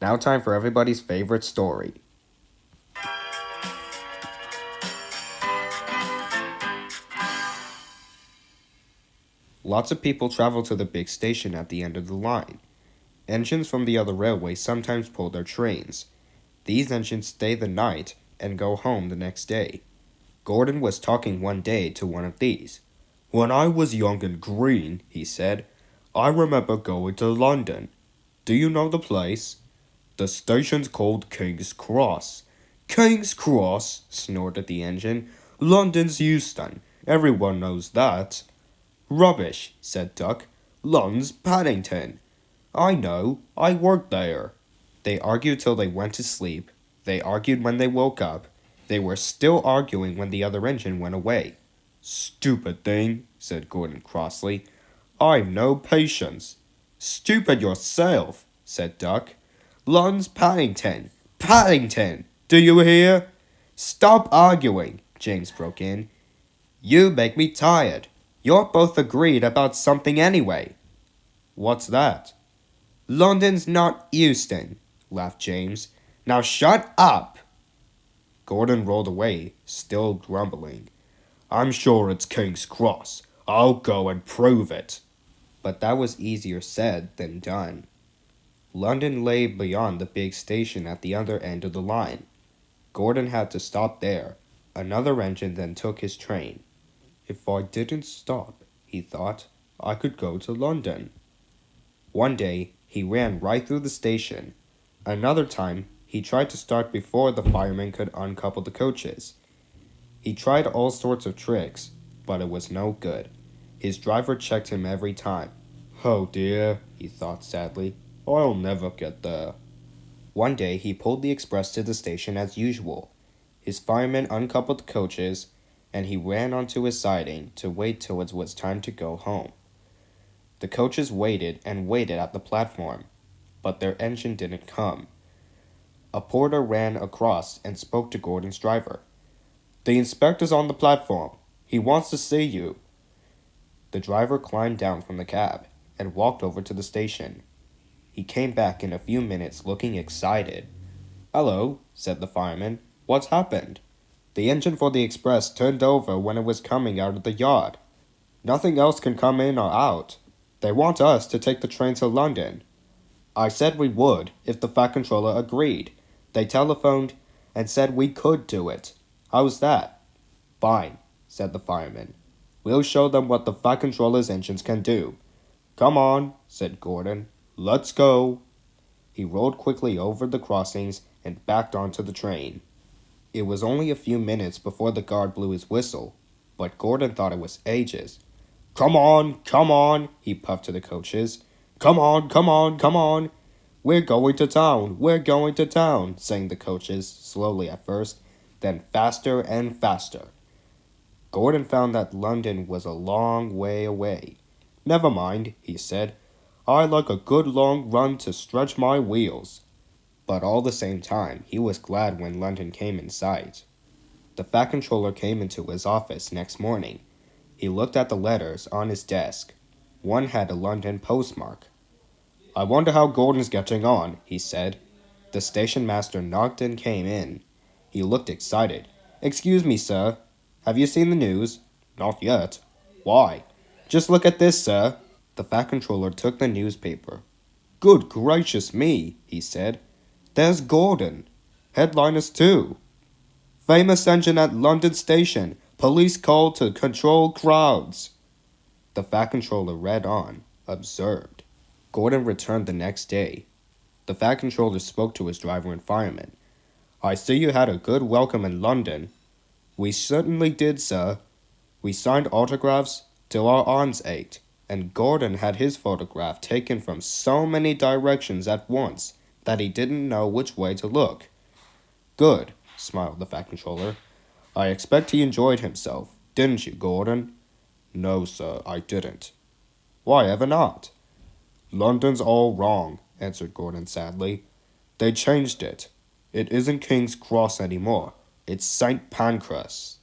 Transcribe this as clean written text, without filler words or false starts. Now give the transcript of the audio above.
Now time for everybody's favorite story. Lots of people travel to the big station at the end of the line. Engines from the other railways sometimes pull their trains. These engines stay the night and go home the next day. Gordon was talking one day to one of these. "When I was young and green," he said, "I remember going to London. Do you know the place? The station's called King's Cross." "King's Cross?" snorted the engine. "London's Euston. Everyone knows that." "Rubbish," said Duck. "London's Paddington." "I know. I worked there." They argued till they went to sleep. They argued when they woke up. They were still arguing when the other engine went away. "Stupid thing," said Gordon crossly. "I've no patience." "Stupid yourself," said Duck. "London's Paddington. Paddington! Do you hear?" "Stop arguing," James broke in. "You make me tired. You're both agreed about something anyway." "What's that?" "London's not Euston," laughed James. "Now shut up." Gordon rolled away, still grumbling. "I'm sure it's King's Cross. I'll go and prove it." But that was easier said than done. London lay beyond the big station at the other end of the line. Gordon had to stop there. Another engine then took his train. "If I didn't stop," he thought, "I could go to London." One day, he ran right through the station. Another time, he tried to start before the fireman could uncouple the coaches. He tried all sorts of tricks, but it was no good. His driver checked him every time. "Oh dear," he thought sadly, "I'll never get there." One day he pulled the express to the station as usual. His fireman uncoupled the coaches, and he ran onto his siding to wait till it was time to go home. The coaches waited and waited at the platform, but their engine didn't come. A porter ran across and spoke to Gordon's driver. "The inspector's on the platform. He wants to see you." The driver climbed down from the cab and walked over to the station. He came back in a few minutes looking excited. "Hello," said the fireman. "What's happened?" "The engine for the express turned over when it was coming out of the yard. Nothing else can come in or out. They want us to take the train to London. I said we would if the Fat Controller agreed. They telephoned and said we could do it. How's that?" "Fine," said the fireman. "We'll show them what the Fat Controller's engines can do." "Come on," said Gordon. "Let's go." He rolled quickly over the crossings and backed onto the train. It was only a few minutes before the guard blew his whistle, but Gordon thought it was ages. Come on," he puffed to the coaches. Come on, come on, come on." "We're going to town, we're going to town," sang the coaches, slowly at first, then faster and faster. Gordon found that London was a long way away. "Never mind," he said. "I like a good long run to stretch my wheels." But all the same time, he was glad when London came in sight. The Fat Controller came into his office next morning. He looked at the letters on his desk. One had a London postmark. "I wonder how Gordon's getting on," he said. The station master knocked and came in. He looked excited. "Excuse me, sir. Have you seen the news?" "Not yet." "Why?" "Just look at this, sir." The Fat Controller took the newspaper. "Good gracious me," he said. "There's Gordon. Headliners too. Famous engine at London Station. Police called to control crowds." The Fat Controller read on, observed. Gordon returned the next day. The Fat Controller spoke to his driver and fireman. "I see you had a good welcome in London." "We certainly did, sir. We signed autographs till our arms ached, and Gordon had his photograph taken from so many directions at once that he didn't know which way to look." "Good," smiled the Fat Controller. "I expect he enjoyed himself. Didn't you, Gordon?" "No, sir, I didn't." "Why ever not?" "London's all wrong," answered Gordon sadly. "They changed it. It isn't King's Cross anymore. It's St. Pancras."